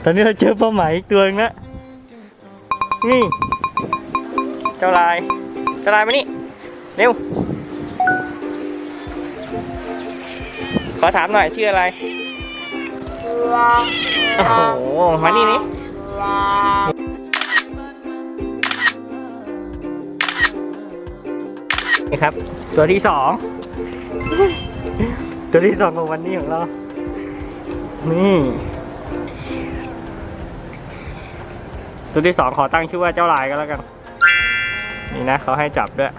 ตอนนี้เราเจอปลาไหมอีกตัวนึงแล้วนี่เจ้าลายมานี่เร็วขอถามหน่อยชื่ออะไรโอ้โหมานี่นี่นี่ครับตัวที่สองของวันนี้ของเรานี่ตัวที่สองขอตั้งชื่อว่าเจ้าลายก็แล้วกันนี่นะเขาให้จับด้วย